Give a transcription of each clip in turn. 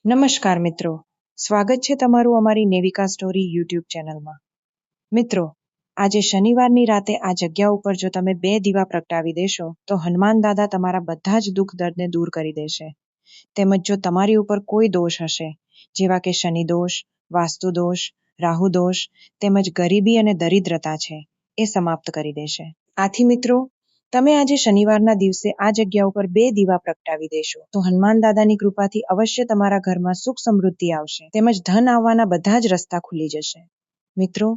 નમસ્કાર મિત્રો, સ્વાગત છે તમારું અમારી નેવિકા સ્ટોરી યુટ્યુબ ચેનલમાં. મિત્રો, આજે શનિવારની રાતે આ જગ્યા ઉપર જો તમે 2 દીવા પ્રગટાવી દેશો તો હનુમાન દાદા તમારા બધા જ દુઃખ દર્દને દૂર કરી દેશે. તેમજ જો તમારી ઉપર કોઈ દોષ હશે, જેવા કે શનિ દોષ, વાસ્તુ દોષ, રાહુ દોષ તેમજ ગરીબી અને દરિદ્રતા છે, એ સમાપ્ત કરી દેશે. આથી મિત્રો, તમે આજે શનિવારના દિવસે આ જગ્યા ઉપર 2 દીવા પ્રગટાવી દેશો તો હનુમાન દાદાની કૃપાથી અવશ્ય તમારા ઘરમાં સુખ સમૃદ્ધિ આવશે તેમજ ધન આવવાના બધા જ રસ્તા ખુલી જશે. મિત્રો,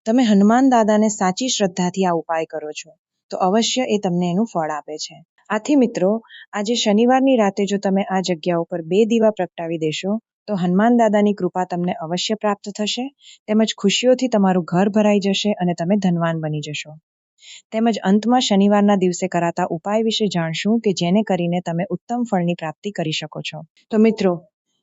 તમે હનુમાન દાદાને સાચી શ્રદ્ધાથી આ ઉપાય કરો છો તો અવશ્ય એ તમને એનું ફળ આપે છે. આથી મિત્રો, આજે શનિવારની રાતે જો તમે આ જગ્યા ઉપર 2 દીવા પ્રગટાવી દેશો તો હનુમાન દાદાની કૃપા તમને અવશ્ય પ્રાપ્ત થશે તેમજ ખુશીઓથી તમારું ઘર ભરાઈ જશે અને તમે ધનવાન બની જશો. તેમજ અંતમાં શનિવારના દિવસે કરાતા ઉપાય વિશે જાણશું કે જેને કરીને તમે ઉત્તમ ફળની પ્રાપ્તિ કરી શકો છો. તો મિત્રો,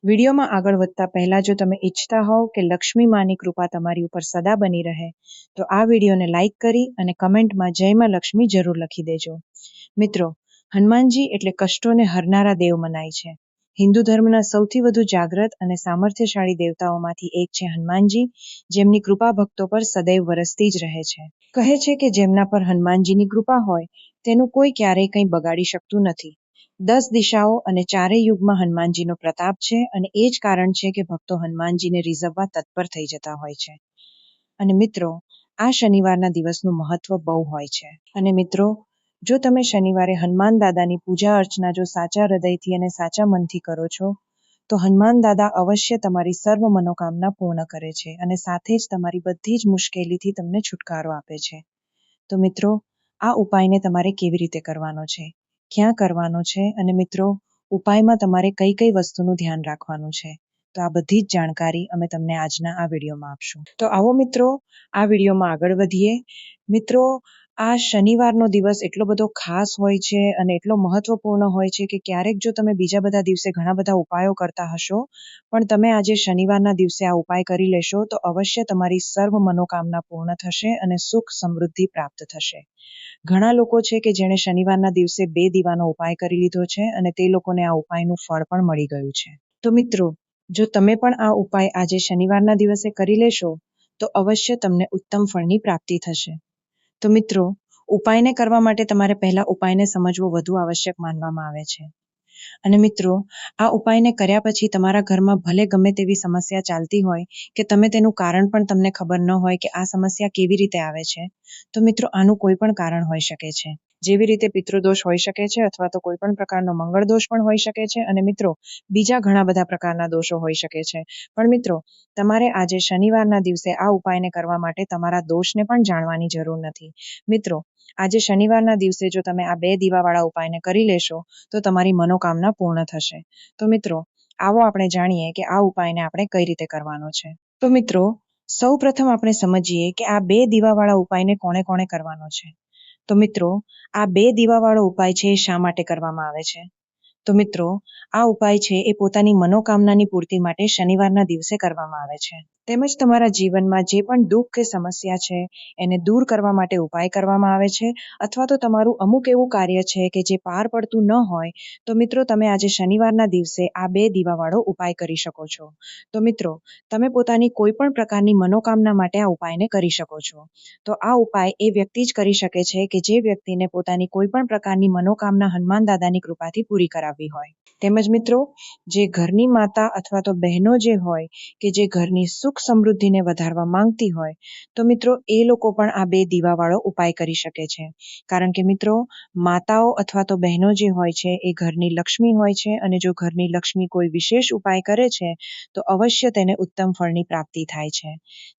વિડીયોમાં આગળ વધતા પહેલા જો તમે ઈચ્છતા હોવ કે લક્ષ્મી માની કૃપા તમારી ઉપર સદા બની રહે તો આ વિડીયોને લાઈક કરી અને કમેન્ટમાં જય માં લક્ષ્મી જરૂર લખી દેજો. મિત્રો, હનુમાનજી એટલે કષ્ટોને હરનારા દેવ મનાય છે. હિન્દુ ધર્મના સૌથી વધુ જાગ્રત અને સામર્થ્યશાળી દેવતાઓમાંથી એક છે હનુમાનજી, જેમની કૃપા ભક્તો પર સદૈવ વરસતી જ રહે છે. કહે છે કે જેમના પર હનુમાનજીની કૃપા હોય તેનું કોઈ ક્યારેય કંઈ બગાડી શકતું નથી. 10 દિશાઓ અને 4 યુગમાં હનુમાનજીનો પ્રતાપ છે અને એ જ કારણ છે કે ભક્તો હનુમાનજીને રીઝવવા તત્પર થઈ જતા હોય છે. અને મિત્રો, આ શનિવારના દિવસનું મહત્વ બહુ હોય છે. અને મિત્રો, જો તમે શનિવારે હનુમાન દાદાની પૂજા અર્ચના જો સાચા હૃદયથી અને સાચા મનથી કરો છો તો હનુમાન દાદા અવશ્ય તમારી સર્વ મનોકામના પૂર્ણ કરે છે અને સાથે જ તમારી બધી જ મુશ્કેલીથી તમને છુટકારો આપે છે. તો મિત્રો, આ ઉપાયને તમારે કેવી રીતે કરવાનો છે, ક્યાં કરવાનો છે અને મિત્રો, ઉપાયમાં તમારે કઈ કઈ વસ્તુનું ધ્યાન રાખવાનું છે, તો આ બધી જ જાણકારી અમે તમને આજના આ વિડીયોમાં આપશું. તો આવો મિત્રો, આ વિડીયોમાં આગળ વધીએ. મિત્રો, આ શનિવારનો દિવસ એટલો બધો ખાસ હોય છે અને એટલો મહત્વપૂર્ણ હોય છે કે ક્યારેક જો તમે બીજા બધા દિવસે ઘણા બધા ઉપાયો કરતા હશો પણ તમે આજે શનિવારના દિવસે આ ઉપાય કરી લેશો તો અવશ્ય તમારી સર્વ મનોકામના પૂર્ણ થશે અને સુખ સમૃદ્ધિ પ્રાપ્ત થશે. ઘણા લોકો છે કે જેણે શનિવારના દિવસે 2 દીવાનો ઉપાય કરી લીધો છે અને તે લોકોને આ ઉપાયનું ફળ પણ મળી ગયું છે. તો મિત્રો, જો તમે પણ આ ઉપાય આજે શનિવારના દિવસે કરી લેશો તો અવશ્ય તમને ઉત્તમ ફળની પ્રાપ્તિ થશે. તો મિત્રો, ઉપાયને કરવા માટે તમારે પહેલા ઉપાયને સમજવો વધુ આવશ્યક માનવામાં આવે છે. અને મિત્રો, આ ઉપાયને કર્યા પછી તમારા ઘરમાં ભલે ગમે તેવી સમસ્યા ચાલતી હોય કે તમે તેનું કારણ પણ તમને ખબર ન હોય કે આ સમસ્યા કેવી રીતે આવે છે, તો મિત્રો આનું કોઈ પણ કારણ હોઈ શકે છે. જેવી રીતે પિતૃદોષ હોઈ શકે છે અથવા તો કોઈ પણ પ્રકારનો મંગળ દોષ પણ હોઈ શકે છે અને મિત્રો બીજા ઘણા બધા પ્રકારના દોષો હોઈ શકે છે. પણ મિત્રો, તમારે આજે શનિવારના દિવસે આ ઉપાયને કરવા માટે તમારા દોષને પણ જાણવાની જરૂર નથી. મિત્રો, આજે શનિવારના દિવસે જો તમે આ 2 દીવાવાળા ઉપાયને કરી લેશો તો તમારી મનોકામના પૂર્ણ થશે. તો મિત્રો, આવો આપણે જાણીએ કે આ ઉપાયને આપણે કઈ રીતે કરવાનો છે. તો મિત્રો, સૌ પ્રથમ આપણે સમજીએ કે આ 2 દીવાવાળા ઉપાયને કોણે કોણે કરવાનો છે. તો મિત્રો, આ 2 દીવાવાળો ઉપાય છે એ શા માટે કરવામાં આવે છે? તો મિત્રો, આ ઉપાય છે એ પોતાની મનોકામનાની પૂર્તિ માટે શનિવારના દિવસે કરવામાં આવે છે. તેમજ તમારા જીવનમાં જે પણ દુઃખ કે સમસ્યા છે એને દૂર કરવા માટે ઉપાય કરવામાં આવે છે. અથવા તો તમારું અમુક એવું કાર્ય છે કે જે પાર પડતું ન હોય તો મિત્રો તમે આજે શનિવારના દિવસે આ 2 દીવાવાળો ઉપાય કરી શકો છો. તો મિત્રો, તમે પોતાની કોઈ પણ પ્રકારની મનોકામના માટે આ ઉપાયને કરી શકો છો. તો આ ઉપાય એ વ્યક્તિ જ કરી શકે છે કે જે વ્યક્તિને પોતાની કોઈ પણ પ્રકારની મનોકામના હનુમાન દાદાની કૃપાથી પૂરી કરાવવી હોય. તેમજ મિત્રો, જે ઘરની માતા અથવા તો બહેનો જે હોય કે જે ઘરની સુખ સમૃદ્ધિને વધારવા માંગતી હોય તો મિત્રો એ લોકો પણ આ 2 દીવાવાળો ઉપાય કરી શકે છે. કારણ કે મિત્રો, માતાઓ અથવા તો બહેનો જે હોય છે એ ઘરની લક્ષ્મી હોય છે અને જો ઘરની લક્ષ્મી કોઈ વિશેષ ઉપાય કરે છે તો અવશ્ય તેને ઉત્તમ ફળની પ્રાપ્તિ થાય છે.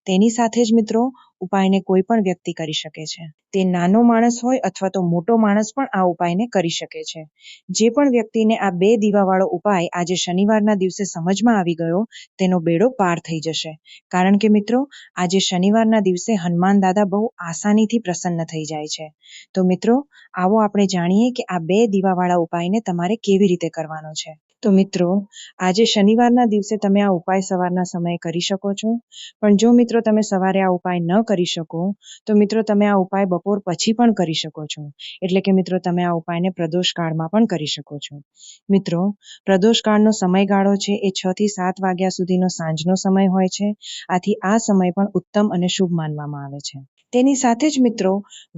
તેની સાથે જ મિત્રો, ઉપાયને કોઈ પણ વ્યક્તિ કરી શકે છે. તે નાનો માણસ હોય અથવા તો મોટો માણસ પણ આ ઉપાયને કરી શકે છે. જે પણ વ્યક્તિને આ 2 દીવાવાળો ઉપાય આજે શનિવારના દિવસે સમજમાં આવી ગયો તેનો બેડો પાર થઈ જશે. કારણ કે મિત્રો, આજે શનિવારના દિવસે હનુમાન દાદા બહુ આસાનીથી પ્રસન્ન થઈ જાય છે. તો મિત્રો, આવો આપણે જાણીએ કે આ 2 દીવાવાળા ઉપાયને તમારે કેવી રીતે કરવાનો છે. તો મિત્રો, આજે શનિવારના દિવસે તમે આ ઉપાય સવારના સમયે કરી શકો છો. પણ જો મિત્રો તમે સવારે આ ઉપાય ન કરી શકો, તો મિત્રો તમે આ ઉપાય બપોર પછી પણ કરી શકો છો. એટલે કે મિત્રો તમે આ ઉપાયને પ્રદોષ કાળમાં પણ કરી શકો છો. મિત્રો, પ્રદોષ કાળનો સમયગાળો છે એ 6 થી 7 વાગ્યા સુધીનો સાંજનો સમય હોય છે. આથી આ સમય પણ ઉત્તમ અને શુભ માનવામાં આવે છે. તેની સાથે જ મિત્રો,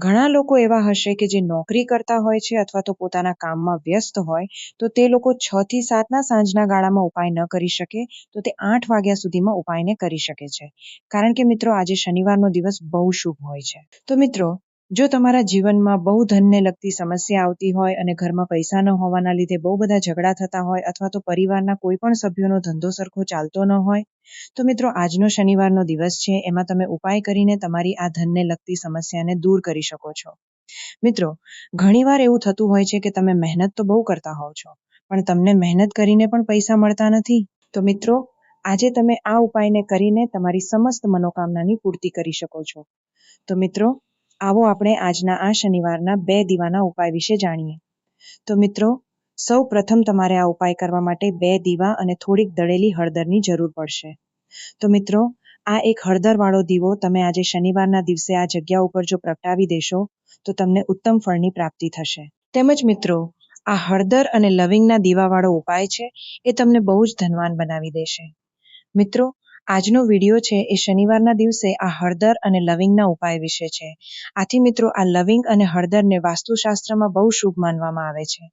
ઘણા લોકો એવા હશે કે જે નોકરી કરતા હોય છે અથવા તો પોતાના કામમાં વ્યસ્ત હોય, તો તે લોકો 6 થી 7ના સાંજના ગાળામાં ઉપાય ન કરી શકે, તો તે 8 વાગ્યા સુધીમાં ઉપાયને કરી શકે છે. કારણ કે મિત્રો આજે શનિવારનો દિવસ બહુ શુભ હોય છે. તો મિત્રો, જો તમારા જીવનમાં બહુ ધનને લગતી સમસ્યા આવતી હોય અને ઘરમાં પૈસા ન હોવાના લીધે બહુ બધા ઝઘડા થતા હોય અથવા તો પરિવારના કોઈ પણ સભ્યોનો ધંધો સરખો ચાલતો ન હોય, તો મિત્રો આજનો શનિવારનો દિવસ છે, એમાં તમે ઉપાય કરીને તમારી આ ધનને લગતી સમસ્યાને દૂર કરી શકો છો. મિત્રો, ઘણીવાર એવું થતું હોય છે કે તમે મહેનત તો બહુ કરતા હોવ છો, પણ તમને મહેનત કરીને પણ પૈસા મળતા નથી. તો મિત્રો, આજે તમે આ ઉપાયને કરીને તમારી સમસ્ત મનોકામનાની પૂર્તિ કરી શકો છો. તો મિત્રો, આવો આપણે આજના આ શનિવારના 2 દીવાના ઉપાય વિશે જાણીએ. તો મિત્રો, સૌ પ્રથમ તમારે આ ઉપાય કરવા માટે 2 દીવા અને થોડીક દળેલી હળદરની જરૂર પડશે. તો મિત્રો, આ એક હળદરવાળો દીવો તમે આજે શનિવારના દિવસે આ જગ્યા ઉપર જો પ્રગટાવી દેશો, તો તમને ઉત્તમ ફળની પ્રાપ્તિ થશે. તેમજ મિત્રો, આ હળદર અને લવિંગના દીવાવાળો ઉપાય છે એ તમને બહુ જ ધનવાન બનાવી દેશે. મિત્રો, આજનો વિડીયો છે એ શનિવારના દિવસે આ હળદર અને લવિંગના ઉપાય વિશે છે. આથી મિત્રો, આ લવિંગ અને હળદરને વાસ્તુશાસ્ત્રમાં બહુ શુભ માનવામાં આવે છે.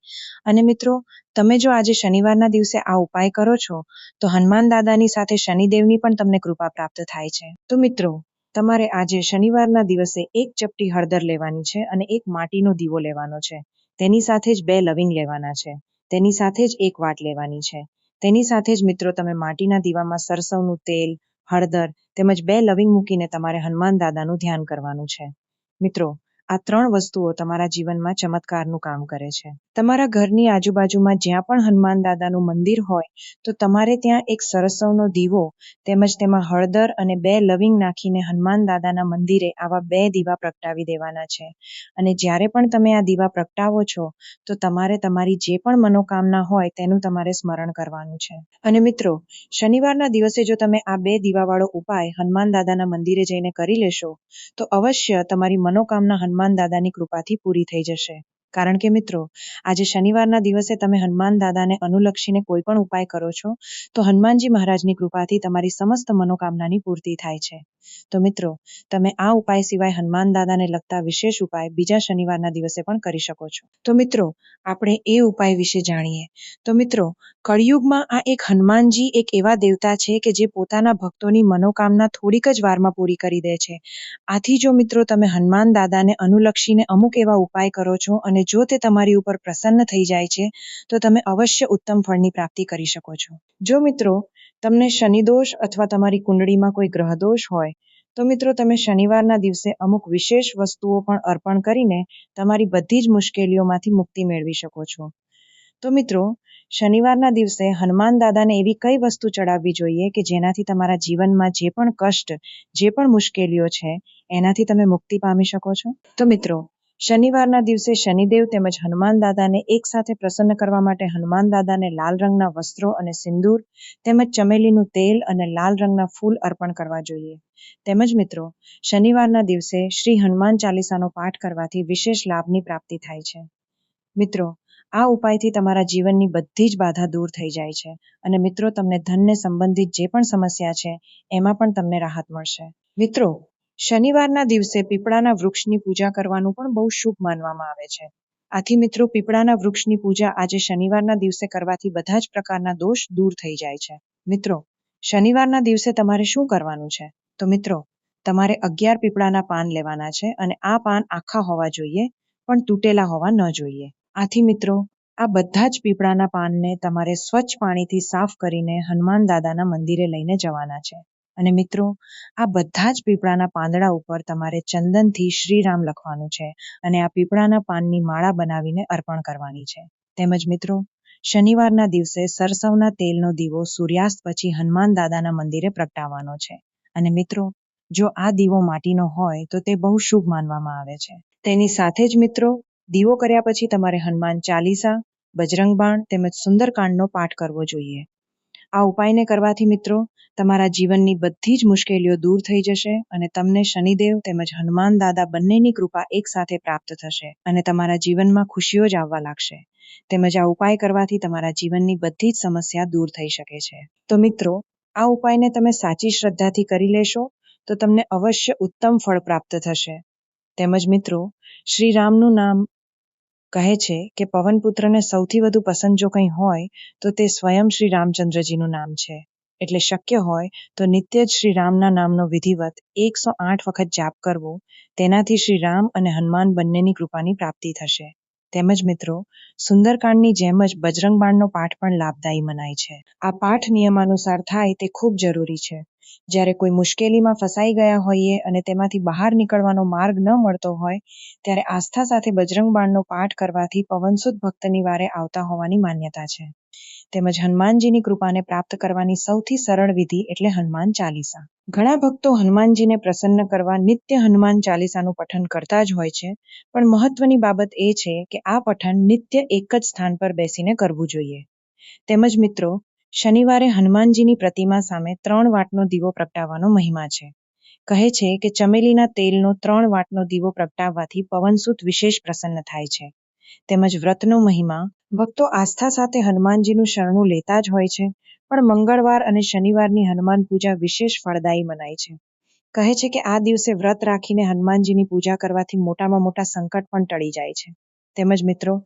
અને મિત્રો, તમે જો આજે શનિવારના દિવસે આ ઉપાય કરો છો, તો હનુમાન દાદાની સાથે શનિદેવની પણ તમને કૃપા પ્રાપ્ત થાય છે. તો મિત્રો, તમારે આજે શનિવારના દિવસે 1 ચપટી હળદર લેવાની છે અને 1 માટીનો દીવો લેવાનો છે. તેની સાથે જ 2 લવિંગ લેવાના છે. તેની સાથે જ 1 વાટ લેવાની છે. તેની સાથે જ મિત્રો, તમે માટીના દીવામાં સરસવનું તેલ, હળદર તેમજ 2 લવિંગ મૂકીને તમારે હનુમાન દાદાનું ધ્યાન કરવાનું છે. મિત્રો, આ 3 વસ્તુઓ તમારા જીવનમાં ચમત્કારનું કામ કરે છે. તમારા ઘરની આજુબાજુમાં જ્યાં પણ હનુમાન દાદાનું મંદિર હોય, તો તમારે ત્યાં એક સરસવનો દીવો તેમજ તેમાં હળદર અને 2 લવિંગ નાખીને હનુમાન દાદાના મંદિરે આવા 2 દીવા પ્રગટાવી દેવાના છે. અને જ્યારે પણ તમે આ દીવા પ્રગટાવો છો, તો તમારે તમારી જે પણ મનોકામના હોય તેનું તમારે સ્મરણ કરવાનું છે. અને મિત્રો, શનિવારના દિવસે જો તમે આ 2 દીવાવાળો ઉપાય હનુમાન દાદાના મંદિરે જઈને કરી લેશો, તો અવશ્ય તમારી મનોકામના હનુમાન દાદાની કૃપાથી પૂરી થઈ જશે. કારણ કે મિત્રો, આજે શનિવારના દિવસે તમે હનુમાન દાદાને અનુલક્ષીને કોઈ પણ ઉપાય કરો છો, તો હનુમાનજી મહારાજની કૃપાથી તમારી સમસ્ત મનોકામનાની પૂર્તિ થાય છે. તો મિત્રો, તમે આ ઉપાય સિવાય હનુમાન દાદાને લગતા વિશેષ ઉપાય બીજા શનિવારના દિવસે પણ કરી શકો છો. તો મિત્રો, આપણે એ ઉપાય વિશે જાણીએ. તો મિત્રો, કળિયુગમાં આ એક હનુમાનજી એક એવા દેવતા છે કે જે પોતાના ભક્તોની મનોકામના થોડીક જ વારમાં પૂરી કરી દે છે. આથી જો મિત્રો તમે હનુમાન દાદાને અનુલક્ષીને અમુક એવા ઉપાય કરો છો અને જો તે તમારી ઉપર પ્રસન્ન થઈ જાય છે, તો તમે અવશ્ય ઉત્તમ ફળની પ્રાપ્તિ કરી શકો છો. જો મિત્રો, તમને શનિદોષ અથવા તમારી કુંડળીમાં કોઈ ગ્રહદોષ હોય, તો મિત્રો તમે શનિવારના દિવસે અમુક વિશેષ વસ્તુઓ પણ અર્પણ કરીને તમારી બધી જ મુશ્કેલીઓમાંથી મુક્તિ મેળવી શકો છો. તો મિત્રો, શનિવારના દિવસે હનુમાન દાદાને એવી કઈ વસ્તુ ચડાવવી જોઈએ કે જેનાથી તમારા જીવનમાં જે પણ કષ્ટ, જે પણ મુશ્કેલીઓ છે, એનાથી તમે મુક્તિ પામી શકો છો. તો મિત્રો, શનિવારના દિવસે શનિદેવ તેમજ હનુમાન દાદાને એક સાથે પ્રસન્ન કરવા માટે હનુમાન દાદાને લાલ રંગના વસ્ત્રો અને સિંદૂર તેમજ ચમેલીનું તેલ અને લાલ રંગના ફૂલ અર્પણ કરવા જોઈએ. તેમજ મિત્રો, શનિવારના દિવસે શ્રી હનુમાન ચાલીસાનો પાઠ કરવાથી વિશેષ લાભની પ્રાપ્તિ થાય છે. મિત્રો, આ ઉપાયથી તમારા જીવનની બધી જ બાધા દૂર થઈ જાય છે અને મિત્રો, તમને ધનને સંબંધિત જે પણ સમસ્યા છે એમાં પણ તમને રાહત મળશે. મિત્રો, શનિવારના દિવસે પીપળાના વૃક્ષની પૂજા કરવાનું પણ બહુ શુભ માનવામાં આવે છે. આથી મિત્રો, પીપળાના વૃક્ષની પૂજા આજે શનિવારના દિવસે કરવાથી બધા જ પ્રકારના દોષ દૂર થઈ જાય છે. મિત્રો, શનિવારના દિવસે તમારે શું કરવાનું છે? તો મિત્રો, તમારે 11 પીપળાના પાન લેવાના છે અને આ પાન આખા હોવા જોઈએ, પણ તૂટેલા હોવા ન જોઈએ. આથી મિત્રો, આ બધા જ પીપળાના પાનને તમારે સ્વચ્છ પાણીથી સાફ કરીને હનુમાન દાદાના મંદિરે લઈને જવાના છે. અને મિત્રો, આ બધા જ પીપળાના પાંદડા ઉપર તમારે ચંદનથી શ્રીરામ લખવાનું છે અને આ પીપળાના પાનની માળા બનાવીને અર્પણ કરવાની છે. તેમજ મિત્રો, શનિવારના દિવસે સરસવના તેલનો દીવો સૂર્યાસ્ત પછી હનુમાન દાદાના મંદિરે પ્રગટાવવાનો છે. અને મિત્રો, જો આ દીવો માટીનો હોય તો તે બહુ શુભ માનવામાં આવે છે. તેની સાથે જ મિત્રો, દીવો કર્યા પછી તમારે હનુમાન ચાલીસા, બજરંગ બાણ તેમજ સુંદરકાંડનો પાઠ કરવો જોઈએ. આ ઉપાયને કરવાથી મિત્રો તમારા જીવનની બધી જ મુશ્કેલીઓ દૂર થઈ જશે અને તમને શનિદેવ તેમજ હનુમાન દાદા બંનેની કૃપા એક સાથે પ્રાપ્ત થશે અને તમારા જીવનમાં ખુશીઓ જ આવવા લાગશે. તેમજ આ ઉપાય કરવાથી તમારા જીવનની બધી જ સમસ્યા દૂર થઈ શકે છે. તો મિત્રો, આ ઉપાયને તમે સાચી શ્રદ્ધાથી કરી લેશો તો તમને અવશ્ય ઉત્તમ ફળ પ્રાપ્ત થશે. તેમજ મિત્રો, શ્રી રામનું નામ કહે છે કે પવનપુત્રને સૌથી વધુ પસંદ જો કંઈ હોય તો તે સ્વયં શ્રી રામચંદ્રજીનું નામ છે. એટલે શક્ય હોય તો નિત્ય જ શ્રી રામના નામનો વિધિવત 108 વખત જાપ કરવો. તેનાથી શ્રી રામ અને હનુમાન બંનેની કૃપાની પ્રાપ્તિ થશે. તેમજ મિત્રો, સુંદરકાંડની જેમ જ બજરંગ બાણનો પાઠ પણ લાભદાયી મનાય છે. આ પાઠ નિયમાનુસાર થાય તે ખૂબ જરૂરી છે. જ્યારે કોઈ મુશ્કેલીમાં ફસાઈ ગયા હોઈએ અને તેમાંથી બહાર નીકળવાનો માર્ગ ન મળતો હોય ત્યારે આસ્થા સાથે બજરંગ બાણનો પાઠ કરવાથી પવનસુત ભક્તની વારે આવતા હોવાની માન્યતા છે. તેમજ હનુમાનજીની કૃપાને પ્રાપ્ત કરવાની સૌથી સરળ વિધિ એટલે હનુમાન ચાલીસા. ઘણા ભક્તો હનુમાનજીને પ્રસન્ન કરવા નિત્ય હનુમાન ચાલીસાનું પઠન કરતા જ હોય છે, પણ મહત્વની બાબત એ છે કે આ પઠન નિત્ય એક જ સ્થાન પર બેસીને કરવું જોઈએ. તેમજ મિત્રો, શનિવારે હનુમાનજીની પ્રતિમા સામે 3 વાટનો દીવો પ્રગટાવવાનો મહિમા છે. કહે છે કે ચમેલીના તેલનો 3 વાટનો દીવો પ્રગટાવવાથી પવનસુત વિશેષ પ્રસન્ન થાય છે. તેમજ વ્રતનો મહિમા. ભક્તો આસ્થા સાથે હનુમાનજીનું શરણું લેતા જ હોય છે, પણ મંગળવાર અને શનિવારની હનુમાન પૂજા વિશેષ ફળદાયી મનાય છે. કહે છે કે આ દિવસે વ્રત રાખીને હનુમાનજીની પૂજા કરવાથી મોટામાં મોટા સંકટ પણ ટળી જાય છે. તેમજ મિત્રો,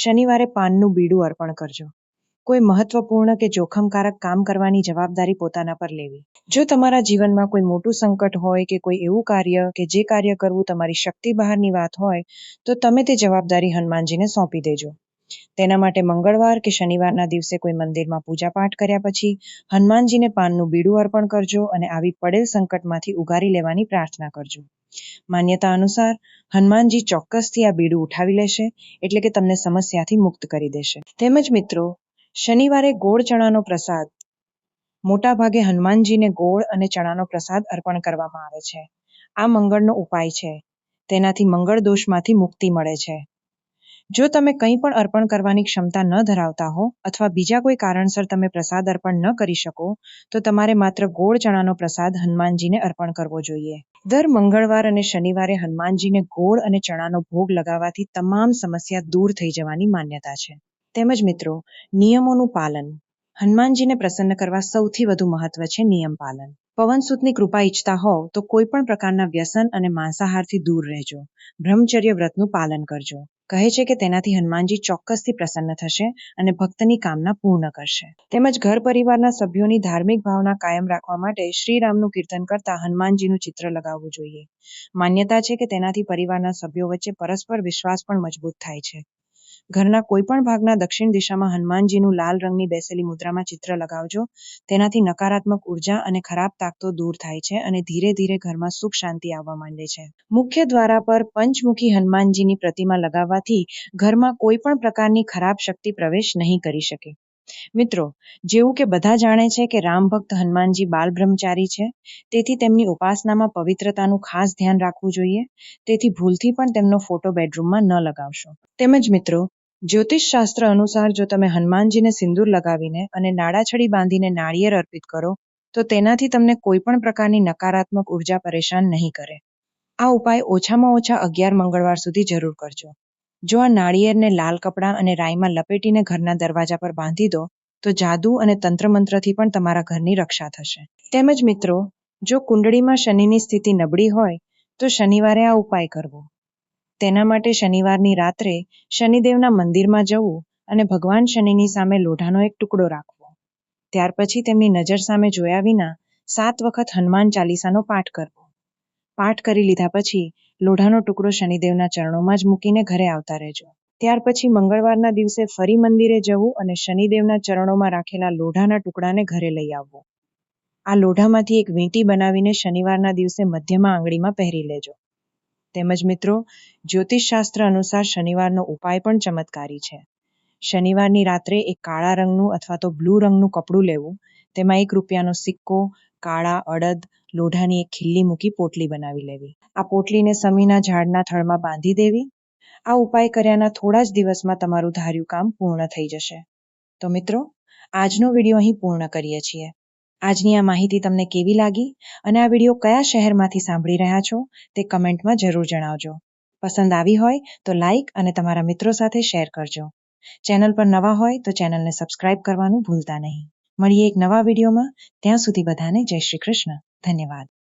શનિવારે પાનનું બીડું અર્પણ કરજો. કોઈ મહત્વપૂર્ણ કે જોખમકારક કામ કરવાની જવાબદારી પોતાના પર લેવી. જો તમારા જીવનમાં કોઈ મોટું સંકટ હોય કે કોઈ એવું કાર્ય કે જે કાર્ય કરવું તમારી શક્તિ બહારની વાત હોય તો તમે તે જવાબદારી હનુમાનજીને સોંપી દેજો. તેના માટે મંગળવાર કે શનિવારના દિવસે કોઈ મંદિરમાં પૂજાપાઠ કર્યા પછી હનુમાનજીને પાનનું બીડું અર્પણ કરજો અને આવી પડેલ સંકટમાંથી ઉગારી લેવાની પ્રાર્થના કરજો. માન્યતા અનુસાર હનુમાનજી ચોક્કસથી આ બીડું ઉઠાવી લેશે, એટલે કે તમને સમસ્યાથી મુક્ત કરી દેશે. તેમજ મિત્રો, શનિવારે ગોળ ચણાનો પ્રસાદ. મોટા ભાગે હનુમાનજીને ગોળ અને ચણાનો પ્રસાદ અર્પણ કરવામાં આવે છે. આ મંગળનો ઉપાય છે. તેનાથી મંગળ દોષમાંથી મુક્તિ મળે છે. જો તમે કંઈ પણ અર્પણ કરવાની ક્ષમતા ન ધરાવતા હો અથવા બીજા કોઈ કારણસર તમે પ્રસાદ અર્પણ ન કરી શકો તો તમારે માત્ર ગોળ ચણાનો પ્રસાદ હનુમાનજીને અર્પણ કરવો જોઈએ. દર મંગળવાર અને શનિવારે હનુમાનજીને ગોળ અને ચણાનો ભોગ લગાવવાથી તમામ સમસ્યા દૂર થઈ જવાની માન્યતા છે. તેમજ મિત્રો, નિયમોનું પાલન. હનુમાનજીને પ્રસન્ન કરવા સૌથી વધુ મહત્વ છે નિયમ પાલન. પવનસુતની કૃપા ઈચ્છતા હોવ તો કોઈ પણ પ્રકારના વ્યસન અને માંસાહારથી દૂર રહેજો. બ્રહ્મચર્ય વ્રતનું પાલન કરજો. કહે છે કે તેનાથી હનુમાનજી ચોક્કસથી પ્રસન્ન થશે અને ભક્તની કામના પૂર્ણ કરશે. તેમજ ઘર પરિવારના સભ્યોની ધાર્મિક ભાવના કાયમ રાખવા માટે શ્રીરામનું કીર્તન કરતા હનુમાનજીનું ચિત્ર લગાવવું જોઈએ. માન્યતા છે કે તેનાથી પરિવારના સભ્યો વચ્ચે પરસ્પર વિશ્વાસ પણ મજબૂત થાય છે. ઘરના કોઈ પણ ભાગના દક્ષિણ દિશામાં હનુમાનજીનું લાલ રંગની બેસેલી મુદ્રામાં ચિત્ર લગાવજો. તેનાથી નકારાત્મક ઉર્જા અને ખરાબ તાકતો દૂર થાય છે અને ધીરે ધીરે ઘરમાં સુખ શાંતિ આવવા માંડે છે. મુખ્ય દ્વારા પર પંચમુખી હનુમાનજીની પ્રતિમા લગાવવાથી ઘરમાં કોઈ પણ પ્રકારની ખરાબ શક્તિ પ્રવેશ નહીં કરી શકે. મિત્રો, જેવું કે બધા જાણે છે કે રામ ભક્ત હનુમાનજી બાલ બ્રહ્મચારી છે, તેથી તેમની ઉપાસનામાં પવિત્રતાનું ખાસ ધ્યાન રાખવું જોઈએ. તેથી ભૂલથી પણ તેમનો ફોટો બેડરૂમમાં ન લગાવશો. તેમજ મિત્રો, જ્યોતિષ શાસ્ત્ર અનુસાર જો તમે હનુમાનજીને સિંદૂર લગાવીને અને નાડાછડી બાંધીને નાળિયેર અર્પિત કરો તો તેનાથી તમને કોઈ પણ પ્રકારની નકારાત્મક ઉર્જા પરેશાન નહીં કરે. આ ઉપાય ઓછામાં ઓછા 11 મંગળવાર સુધી જરૂર કરજો. જો આ નાળિયેરને લાલ કપડાં અને રાઈમાં લપેટીને ઘરના દરવાજા પર બાંધી દો તો જાદુ અને તંત્રમંત્રથી પણ તમારા ઘરની રક્ષા થશે. તેમજ મિત્રો, જો કુંડળીમાં શનિની સ્થિતિ નબળી હોય તો શનિવારે આ ઉપાય કરવો. તેના માટે શનિવારની રાત્રે શનિદેવના મંદિરમાં જવું અને ભગવાન શનિની સામે લોઢાનો એક ટુકડો રાખવો. ત્યાર પછી તેમની નજર સામે જોયા વિના 7 વખત હનુમાન ચાલીસાનો પાઠ કરવો. પાઠ કરી લીધા પછી લોઢાનો ટુકડો શનિદેવના ચરણોમાં જ મૂકીને ઘરે આવતા રહેજો. ત્યાર પછી મંગળવારના દિવસે ફરી મંદિરે જવું અને શનિદેવના ચરણોમાં રાખેલા લોઢાના ટુકડાને ઘરે લઈ આવવો. આ લોઢામાંથી એક વીંટી બનાવીને શનિવારના દિવસે મધ્યમાં આંગળીમાં પહેરી લેજો. તેમજ મિત્રો, જ્યોતિષશાસ્ત્ર અનુસાર શનિવારનો ઉપાય પણ ચમત્કારી છે. શનિવારની રાત્રે એક કાળા રંગનું અથવા તો બ્લુ રંગનું કપડું લેવું, તેમાં 1 રૂપિયાનો સિક્કો, કાળા અડદ, લોઢાની એક ખીલ્લી મૂકી પોટલી બનાવી લેવી. આ પોટલીને સમીના ઝાડના થડમાં બાંધી દેવી આ ઉપાય કર્યાના થોડા જ દિવસમાં તમારું ધાર્યું કામ પૂર્ણ થઈ જશે. તો મિત્રો, આજનો વિડીયો અહીં પૂર્ણ કરીએ છીએ. આજની આ માહિતી તમને કેવી લાગી અને આ વિડીયો કયા શહેરમાંથી સાંભળી રહ્યા છો તે કમેન્ટમાં જરૂર જણાવજો. પસંદ આવી હોય તો લાઈક અને તમારા મિત્રો સાથે શેર કરજો. ચેનલ પર નવા હોય તો ચેનલને સબસ્ક્રાઇબ કરવાનું ભૂલતા નહીં. મળીએ એક નવા વિડીયોમાં. ત્યાં સુધી બધાને જય શ્રી કૃષ્ણ. ધન્યવાદ.